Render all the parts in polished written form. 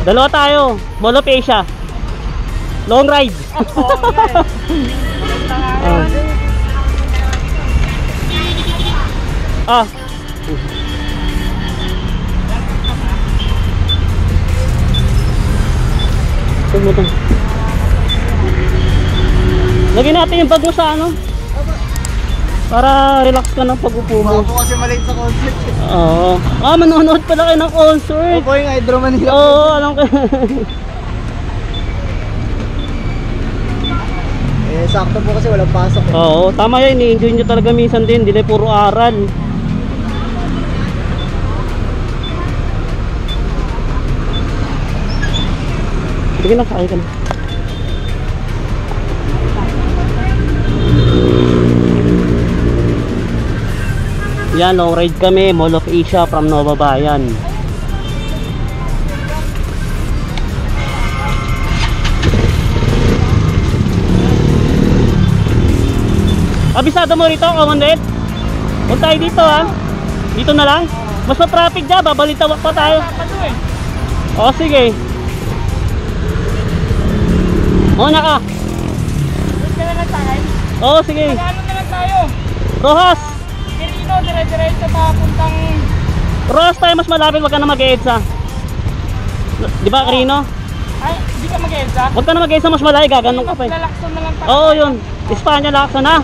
Dalawa tayo. Mall of Asia. Long ride. Tumutong. Lagyan natin yung bag mo sa ano? Para relax ka ng pag-upo mo. Ako kasi malate sa concert. Oo. Manonood pala kayo ng concert. Opo, yung Hydro Manila. Oo, alam ko. Sakto po kasi walang pasok. Oo, tama yan. I-enjoy nyo talaga minsan din. Hindi na puro aral. Sige na, sakay ka na. Yan, long ride kami, Mall of Asia from Nova Bayan. Abisado mo rito, Commander? Huwag tayo dito ha. Dito na lang. Mas ma-traffic dyan, babalitawak pa tayo. O sige. Muna ka. Oo sige. Ano na lang tayo? Rojas. Quirino, dire-diretso papuntang... Rojas tayo, mas malapit, wag ka na mag-EDSA. Di ba, Quirino? Ay, hindi ka mag-EDSA? Wag ka na mag-EDSA, mas malayo, gaganong ka pa eh. Lalakson na lang tayo. Oo yun, Espanya, laksa na.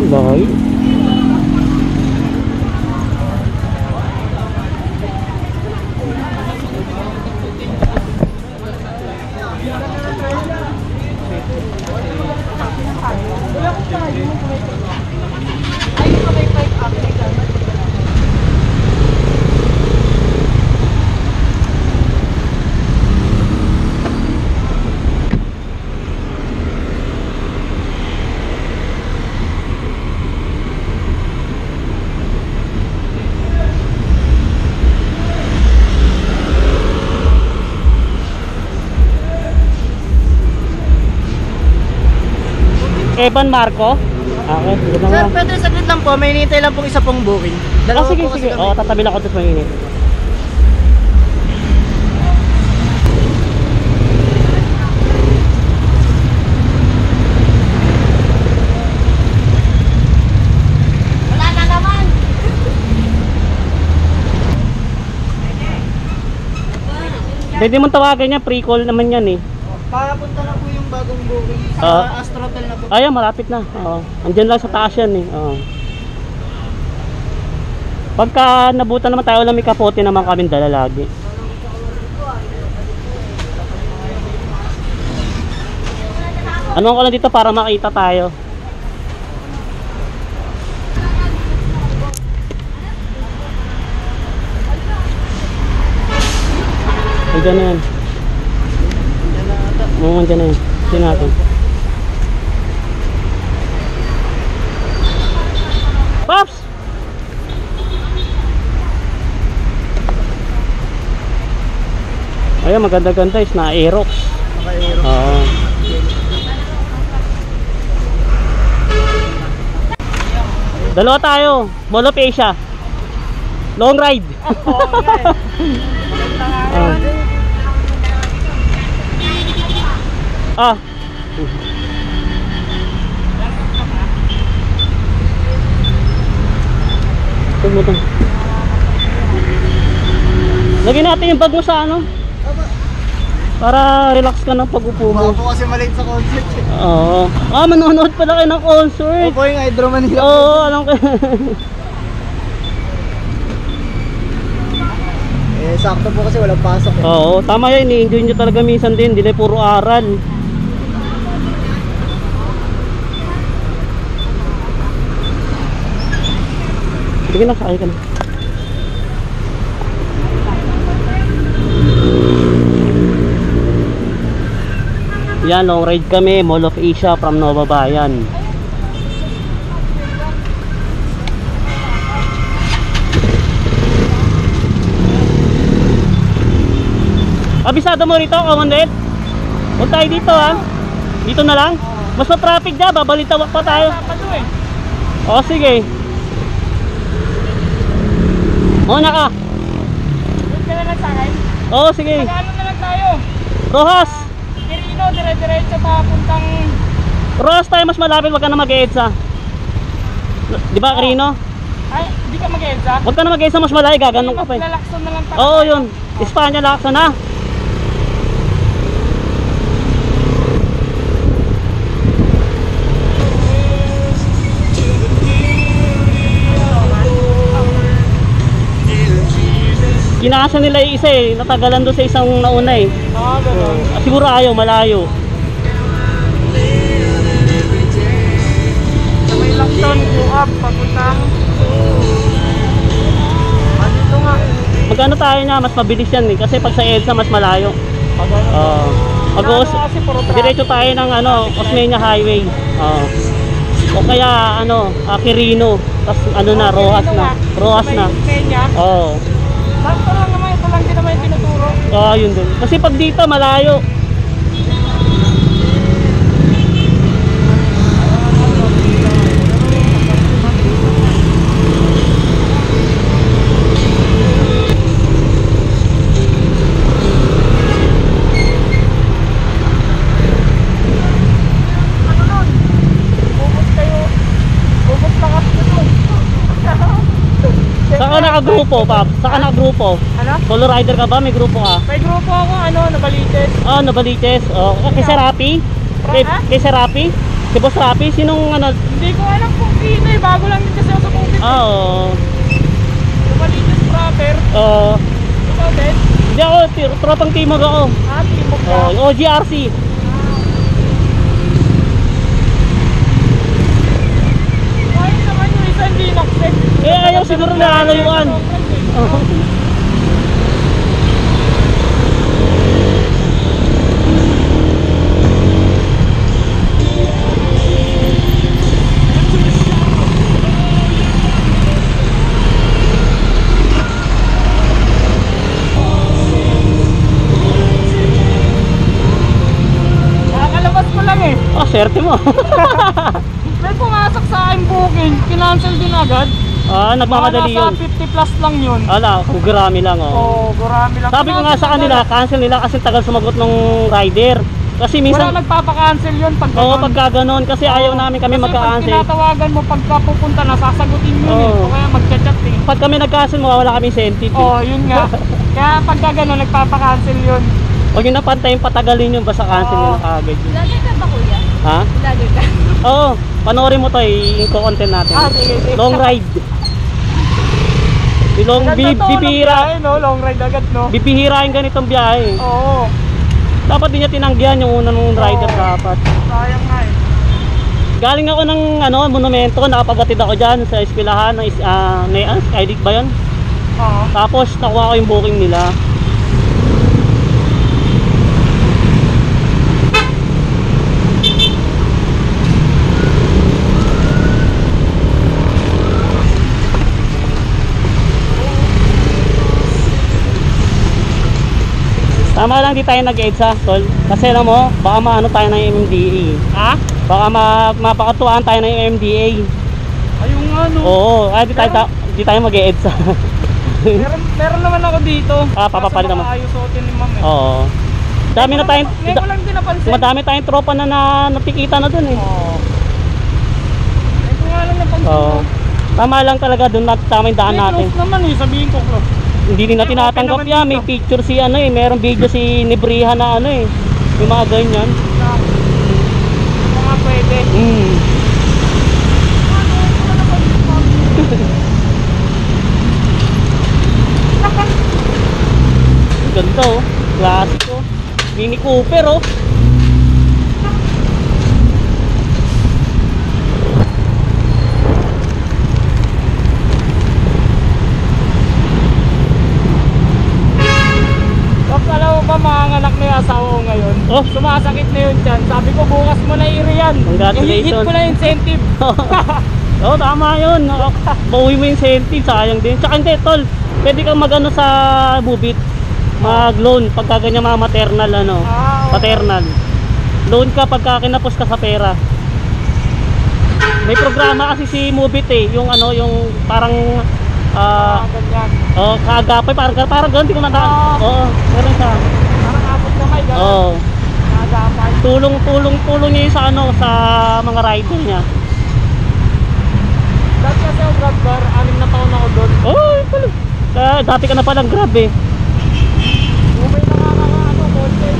Bahay. Evan Marco? Okay, sige na Sir, nga. pwede saglit lang po. May hinihintay lang pong isa pong booking. Sige, sige. Oo, tatabi lang ako dito sa mainit. Wala na naman! Pwede mong tawagan niya, pre-call naman yan eh. Papunta na po yung bagong booking sa Astrotel na po. Ayan, malapit na. Oo. Andyan lang sa taas yan eh. Oo. Pagka nabutan naman tayo, may kapote naman kami dala lagi. Ano ko lang dito para makita tayo. Andyan na yan. Oo, andyan na yan. Sino natin? Pops! Ayan, maganda-ganda is na Aerox. Naka-Aerox. Oo. Dalawa tayo, Mall of Asia. Long ride. Tumutong. Lagyan natin yung bag mo sa ano? Para relax ka ng pag-upo mo. Ako kasi malate sa concert. Oo. Manonood pala kayo ng concert. Opo, yung Hydro Manila. Oo, alam ko. sakto po kasi walang pasok eh. Oo, tama yan. I-enjoy nyo talaga minsan din. Hindi lang puro aral. Sige na, sakay ka na. Yan, long ride kami. Mall of Asia from Nova Bayan. Abisado mo rito, Commander? Huwag tayo dito ha. Dito na lang. Mas ma-traffic dyan, babalita pa tayo. O sige. Muna ka. Doon ka na lang sa akin. Oo sige. Mag-ano na lang tayo. Rojas. Quirino, dire-diretso papuntang... Rojas tayo mas malapit, wag ka na mag-EDSA. Di ba, Quirino? Ay, hindi ka mag-EDSA? Wag ka na mag-EDSA, mas malayo, gaganong ka pa eh. Lalakson na lang tayo. Oo yun. Espanya, laksa na. Kinasa nila yung isa eh, natagalan doon sa isang nauna eh. Gano'n. Siguro ayaw, malayo. Sa may Lacson, go up, papuntang... Dito nga. Magkano tayo niya, mas mabilis yan eh. Kasi pag sa EDSA, mas malayo. Kasi puro traffic. Diretso tayo ng Osmeña Highway. O kaya Quirino. Tapos na, Rojas na. Rojas na. Oo. Sakto lang naman, ito lang din naman yung tinuturo. Yun din. Kasi pag dito, malayo. Saka nakagrupo, Pap? Saka nakagrupo? Ano? Solo rider ka ba? May grupo ka? May grupo ako, Nabalites. Nabalites. Kay Serapi? Kay Serapi? Si Boss Rapi? Sinong Hindi ko alam kung sino eh. Bago lang din kasi ako sa COVID. Oo. Nabalites proper. Ikaw din? Hindi ako, tropang timog ako. Timog ka. OGRC. Ayun naman yung isa hindi nakset. Ayaw siguro nalayuan. Nakakalabas ko lang eh. Swerte mo. May pumasok sa akin booking, kinancel din agad. Nagmamadali yun. Nasa 50 plus lang yun. Gurami lang Gurami lang. Sabi ko nga sa kanila, cancel nila kasi tagal sumagot ng rider. Kasi minsan wala nagpapakancel yun pag pagka ganon. Kasi ayaw namin kami magka-cancel. Kasi pag tinatawagan mo pagka pupunta na, sasagutin yun eh. O kaya magchat-chat eh. Pag kami nag-cancel, mawawala kami incentive. Yun nga. Kaya pagka ganon, nagpapakancel yun. Huwag nyo na pantayin, patagalin yun, basta cancel nyo na kagad yun. Vlogger ka ba, kuya? Ha? Vlogger ka? Oo, panoorin mo to, i-content natin. Sige. Long ride. Bibihira. Long ride agad, no? Bibihirain ganitong biyahe. Oo. Dapat din niya tinanggihan yung unang rider dapat. Sayang nga eh. Galing ako ng monumento, nakapagatid ako dyan sa eskwelahan ng Skydick ba yun? Oo. Tapos nakuha ko yung booking nila. Tama lang di tayo nag-EDSA, tol. Kasi alam mo, baka maano tayo ng MMDA. Ha? Baka mapakatuan tayo ng MMDA. Ayun nga, no? Oo, di tayo mag-EDSA. meron naman ako dito. Papapalit naman. Ayos suotin ni ma'am eh. Oo. Ngayon ko lang din napansin. Madami tayong tropa na napikita na dun eh. Oo. Ngayon ko nga lang napansin. Oo. Tama lang talaga dun tama yung daan natin. Close naman eh, sabihin ko close. Hindi din natin tinatanggap naman yan. May dito. picture si merong video si Nebriha na yung mga ganyan. Mga pwede. ganda oh. Classic oh. Mini Cooper oh. Pops, alam mo ba manganganak na yung asawa ko ngayon? Oh. Sumasakit na yun dyan. Sabi ko bukas mo na i-yan. Congratulations. I-hit ko na yung incentive. Oo, tama yun. Bawi mo yung incentive, sayang din. Tsaka hindi, tol. Pwede kang mag-ano sa Mubit. Mag-loan pagka ganyan mga maternal, ano. Ah, okay. Paternal. Loan ka pagka kinapos ka sa pera. May programa kasi si Mubit eh. Yung ano, yung parang Ganyan. kaagapay. Parang ganun, di ko matandaan. Oo, meron siya. Parang abot na may gano'n. Oo. Nagapay. Tulong niya yun sa ano, sa mga rider niya. Dati kasi ako grab car, 6 na taon ako doon. Oh, pala. Dati ka na palang grab eh. Umay na nga ano, konti.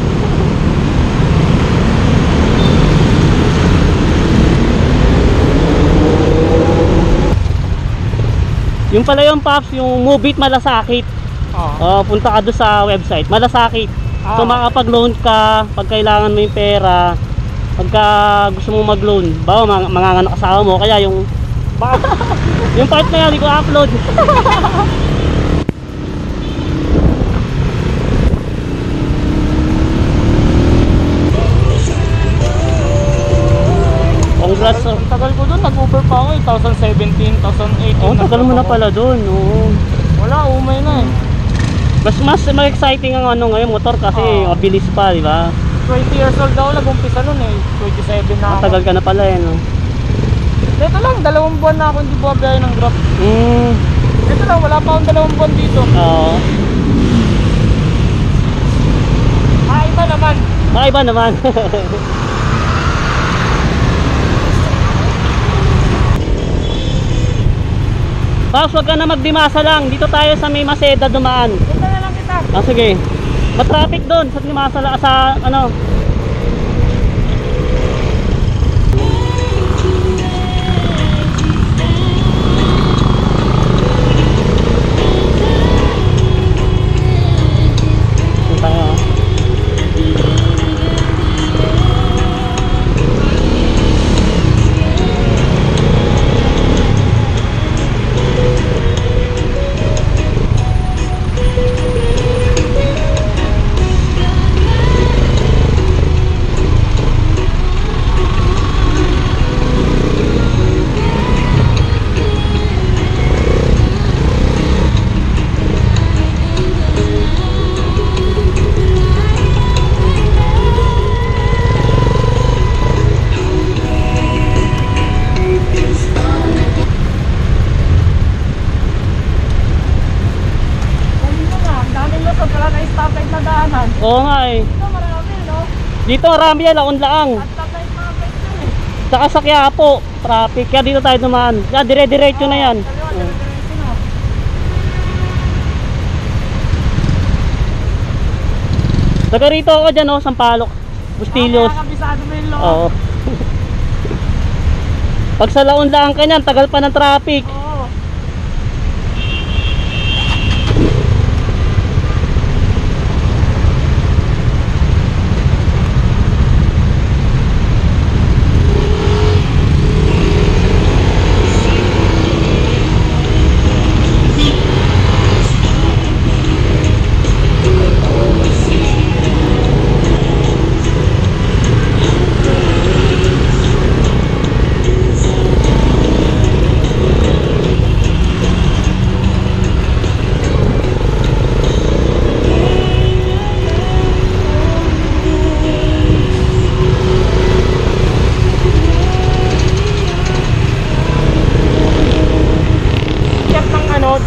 Yung pala yung Pops, yung Mubit Malasakit. Punta ka doon sa website, Malasakit. So makakapag-loan ka pag kailangan mo yung pera. Pagka gusto mong mag-loan, ba manganganak asawa mo, kaya yung yung part na yan, hindi ko upload. Congrats. Ang tagal ko doon, nag-Uber pa ako 2017, 2018. Oh, tagal mo na pala doon. Oo. Wala, umay na eh. Mas exciting ang ano ngayon motor kasi mabilis pa, di ba? 20 years old daw, nag-umpisa nun eh. 27 na ako. Matagal ka na pala eh, no? Ito lang, 2 buwan na ako hindi buwabiyay ng Grab. Ito lang, wala pa akong 2 buwan dito. Oo. Iba naman. Iba naman. Pops, wag ka na magdimasa lang. Dito tayo sa may Maceda dumaan. Punta na lang kita. Sige. Matraffic doon sa Dimasa lang sa ano. Punta nga. Oo nga eh. Ito marami, no? Dito marami yan, laon-laang. At stoplight mga pwede eh. Saka sa Quiapo, traffic. Kaya dito tayo dumaan. Yan, dire-diretso na yan. Kaliwa, dire-diretso na. Taga rito ako dyan, oh, Sampaloc, Bustillos. Kabisado mo yung loob. Oo. Pag sa laon-laang ka niyan, tagal pa ng traffic. Oo.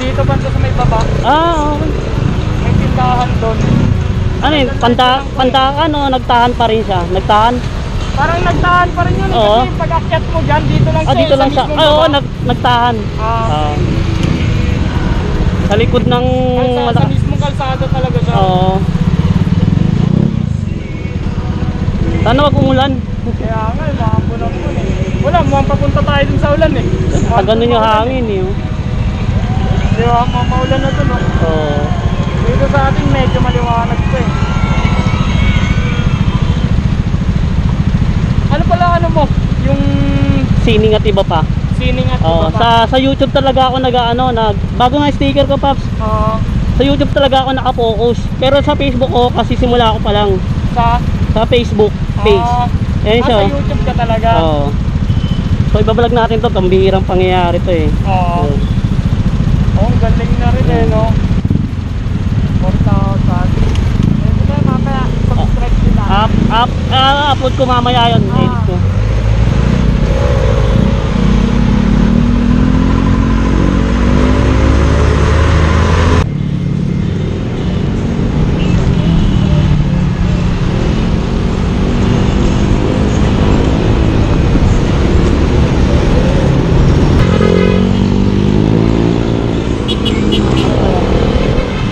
Dito banda sa may baba, Ah, okay. may tindahan doon. Ano yun? Pandakan o nagtahan pa rin siya? Nagtahan? Parang nagtahan pa rin yun. Oo. Kasi pag akyat mo dyan, dito lang siya. Dito lang siya. mismong Ay, oo, baba. nagtahan. Ah, Sa likod ng sa mismong kalsada talaga siya. Oo. Sana wag umulan. Kaya nga, maambon-ambon eh. Wala, mukhang papunta tayo dun sa ulan eh. Pag ganun yung hangin eh. Oh. Di ba, maulan na dun oh. Oo. Dito sa atin medyo maliwanag to eh. Ano pala ano mo? Yung Sining at iba pa. sining at Oh, iba pa. sa YouTube talaga ako bago nga sticker ko, Paps. Sa YouTube talaga ako naka-focus. Pero sa Facebook ko kasi simula ako pa lang sa Facebook page. Ayan siya. Sa YouTube ka talaga. Oo. So ibablog natin to, pambihirang pangyayari to eh. Oo. Ang galing na rin eh, no? 4,000. Ito na mamaya, subscribe kita. Upload ko mamaya yun, edit ko.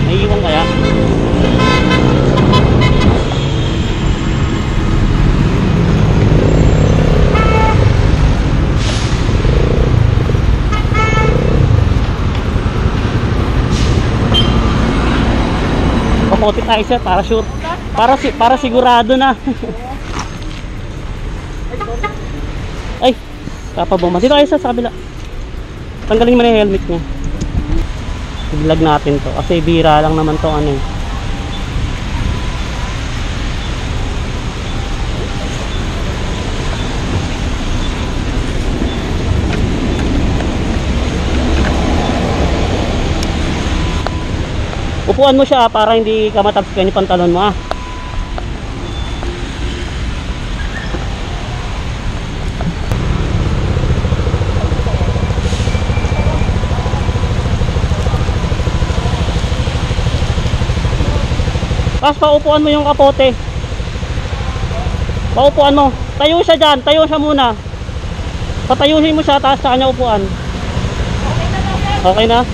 Naiiwan kaya? Pakote tayo sir, para sure. Para sigurado na. Ay, kapaboma. Dito tayo sir, sa kabila. Tanggalin mo na yung helmet niya. I-vlog natin to kasi bira lang naman to ano eh. Upuan mo siya para hindi ka matapsikan yung pantalon mo ah. Tapos paupuan mo yung kapote. Paupuan mo. Tayo siya dyan. Tayo siya muna. Patayuhin mo siya. Tapos sa kanya upuan. Okay na?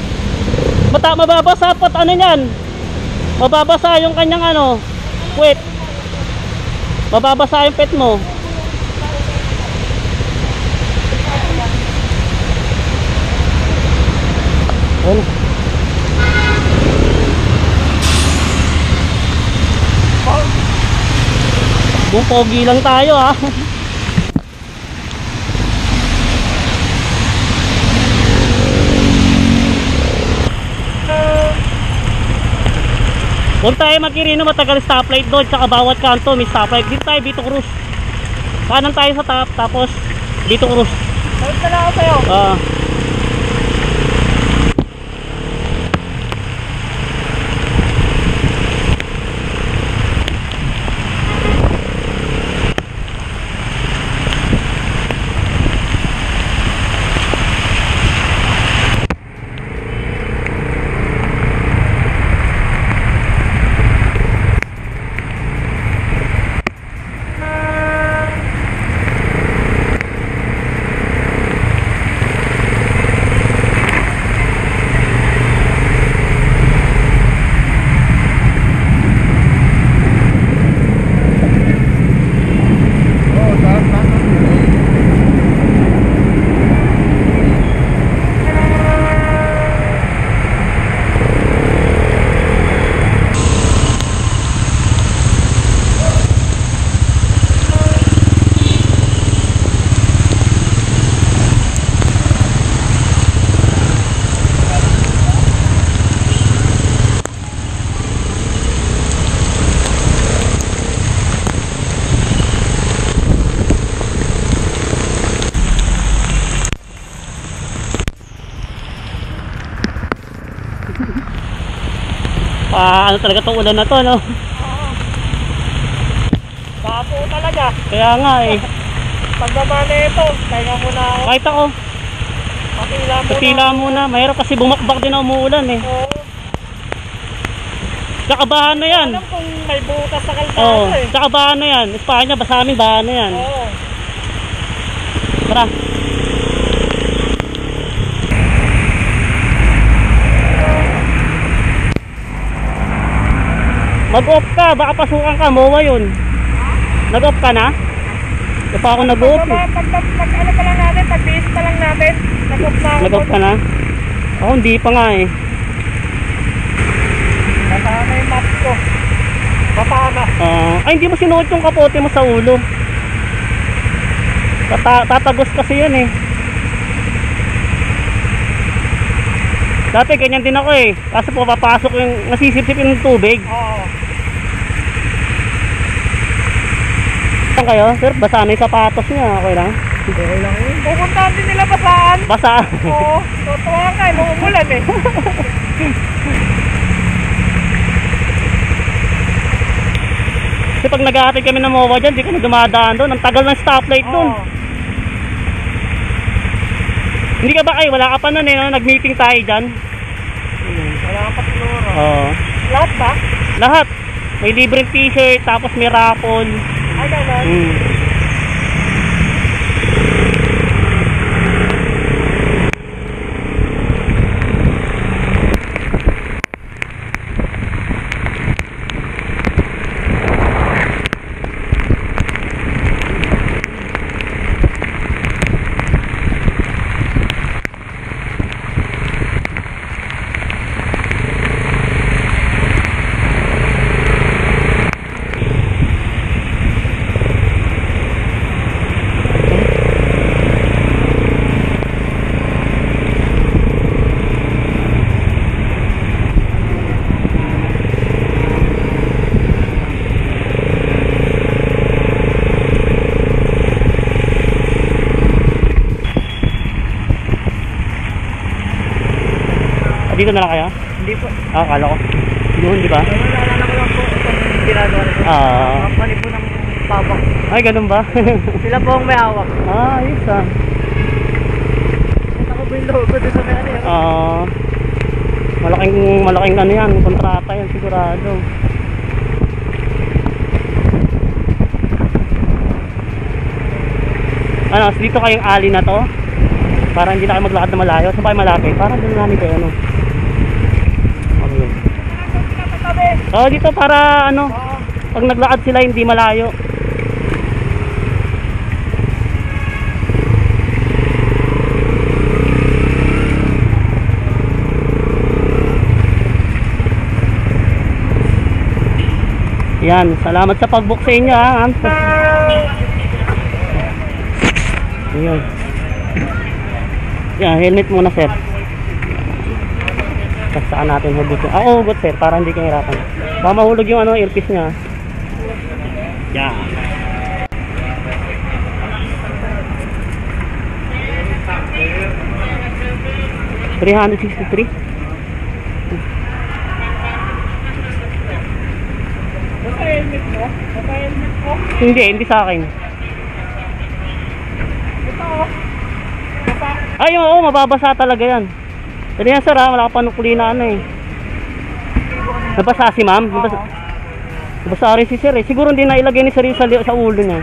Mababasa. Ano yan? Mababasa yung kanyang ano. Wait. Mababasa yung pet mo. Ano? Pogi lang tayo ha. Huwag tayo magkirino, matagal stoplight doon. Tsaka bawat kanto may stoplight. Dito tayo, Vito Cruz. Kanan tayo sa top, tapos Vito Cruz. Salit na lang ako sa'yo. Ano talaga itong ulan na to, no? Bapo talaga. Kaya nga eh. Pagbaba na ito, kaya muna ako. Kahit ako, patila muna. Mahirap kasi bumakbak din na umuulan eh. Oo. Kakabahan na yan. Alam kung may butas sa kalsada Oo, eh. kakabahan na yan. Espanya, basa amin, bahan na yan. Oo. Tara. Mag-off ka, baka pasukan ka, MOA yun. Nag-off ka na? Ito pa ako nag-off eh. Pag ano pa lang natin, pag-base pa lang natin, nag-off na ako. Nag-off ka na? Ako hindi pa nga eh. Basta na yung map ko. Bata na. Ay, hindi mo sinuot yung kapote mo sa ulo. Tatagos kasi yan eh. Dati ganyan din ako eh. Kaso po papasok yung nasisip-sip yung tubig. Oo. Saan kayo? Sir, basa na yung sapatos niya. Okay lang? Okay lang yun. Pupuntahan din nila basaan. Basa. Oo. Totoo nga eh. Umuulan eh. Kasi pag nag-aatid kami ng MOA dyan, di kami dumadaan doon. Ang tagal ng stoplight doon. Oo. Hindi ka ba kayo? Wala ka pa nun eh. No? Nag-meeting tayo dyan. Wala pa siguro. Oo. Lahat ba? Lahat. May libreng t-shirt, tapos may raffle. Ay, gano'n. Dito na lang kayo? Hindi po. Akala ko. Yun, di ba? Naalala ko lang po itong ginagawa nito. Company po ng papa. Ay, ganun ba? Sila po ang may hawak. Ayos ah. Ako po yung logo doon sa may ano yun. Malaking ano yan, kontrata yan sigurado. Ano, dito kayong alley na to? Para hindi na kayo maglakad na malayo. Saan pa kayo malapit? Parang doon namin kayo ano. Okay. Dito para ano, pag naglakad sila hindi malayo. Yan, salamat sa pag-book sa inyo ha. Ayun. Yan, helmet muna sir. Saan natin hugot yun. Hugot sir, para hindi kayo hirapan. Baka mahulog yung ano, earpiece nya. Yan. $363. Helmet mo? Helmet mo? Hindi sa akin. Ito. Ay, oo, mababasa talaga yan. Dali yan sir ha, wala ka panukuli na ano eh. Nabasa si ma'am? Nabasa rin si sir eh. Siguro hindi na ilagay ni sir sa ulo niya.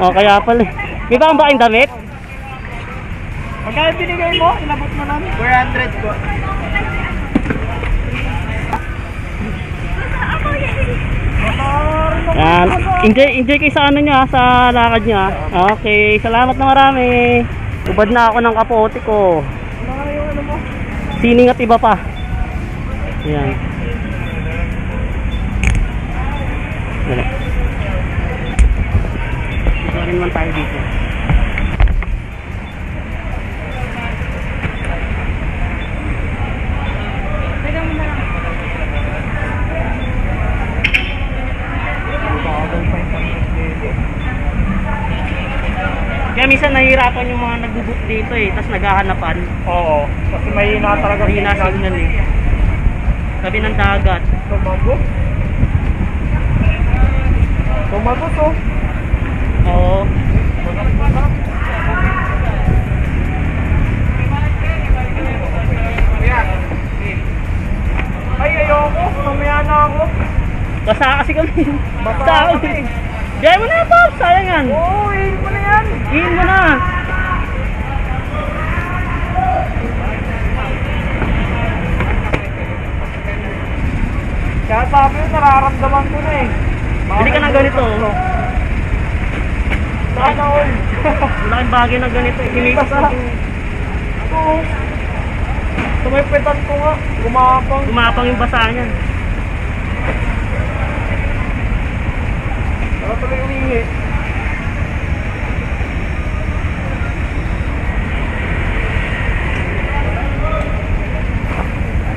Kaya pala. May ba kayong damit? Magkano binigay mo? Inabot mo namin? 400 po. Yan. Enjoy kayo sa ano niya, sa lakad niya. Okay, salamat na marami. Ubad na ako ng kapote ko. Sining at iba pa. Yan. Dali. Ito rin man tayo dito. Kaya minsan nahihirapan yung mga nag-book dito eh, tapos naghahanapan. Oo, kasi mahina talaga. Mahina signal eh. Sabi ng dagat. Tumagot? Tumagot oh. Oo. Ay, ayoko. Mamaya na ako. Basa kasi kami. Basa kami. Diyan mo na ito, sayang yan. Oo, ihin mo na yan. Ihin mo na. Kaya sabi yun, nararamdaman ko na eh. Bili ka ng ganito. Sana all. Malaking bagay ng ganito. Hinipas na. Sumipitan ko nga. Gumapang. Gumapang yung basa niyan. Wala tuloy umihi.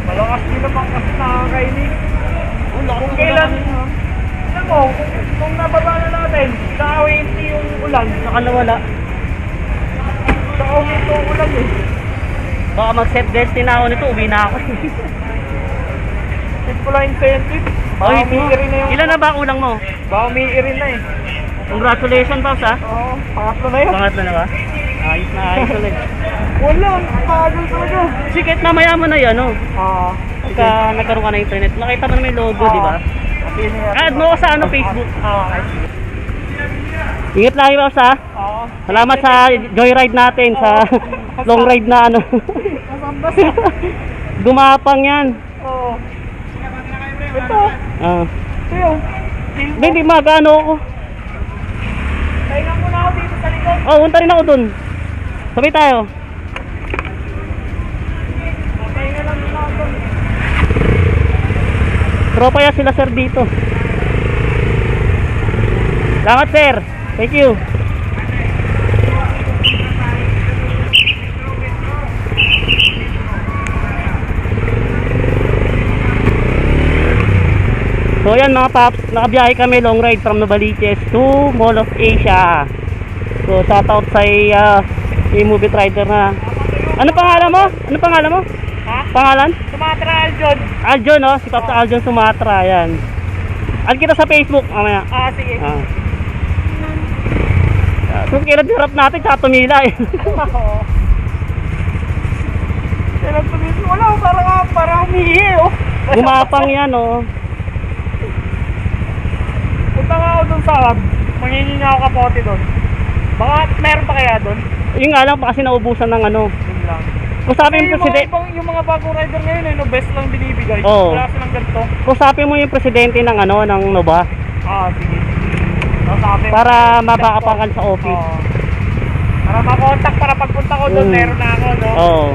Malakas din naman kasi nakakainis. Kung kailan, alam mo, kung nababa na natin, sa hindi yung ulan, Saka nawala. sa uminto yung ulan eh. Baka mag-set destiny na ako nito, uwi na ako. Tip ko lang incentive. Baka Oy, umiirin na yung... ilan na ba kulang mo? Baka umiirin na eh. Congratulations, Pops, ha? Oo, pangatlo na yun. Pangatlo na ba? Ayos na, ayos ulit. Wala, pagal talaga. Sige, mamaya mo na yan, no? Ah, Pagka nagkaroon ka ng internet, nakita mo na may logo, di ba? Add mo ko sa Facebook. I see. Ingat lagi, Pops, ha? Oo. Salamat sa joyride natin, sa long ride na ano. Masambas. Gumapang yan. Oo. Ito. Ah. Ito yung. Hindi, magano ako. Pahinga muna ako dito sa likod. Oh, punta rin ako dun. Sabay tayo. Pahinga lang muna ako dun. Tropa ya sila, sir, dito. Salamat, sir. Thank you. So yan mga paps, nakabiyahe kami long ride from Novaliches to Mall of Asia. So shout out sa movie rider na. Ano pangalan mo? Ano pangalan mo? Ha? Pangalan? Sumatra Aljon. Aljon, no? Si Pops Aljon Sumatra, yan. Add kita sa Facebook mamaya. Ah, sige. Ah. So kailan dirap natin tsaka tumila eh. Oo. Kailan tumitin? Wala, parang humihi oh. Gumapang yan, oh. Punta nga ako dun sa hub. Manghingi nga ako kapote dun. Baka meron pa kaya dun? Yung nga lang pa kasi naubusan ng ano. Dun lang. Kung sabi mo Yung mga bagong rider ngayon eh, no, best lang binibigay. Oo. Wala silang ganito. kung sabi mo yung presidente ng ano, ng Nova, Ah, sige. So, sabi mo, para mabakapangan sa office. Oo. Para makontak para pagpunta ko doon, Mm. meron na ako, no? Oo.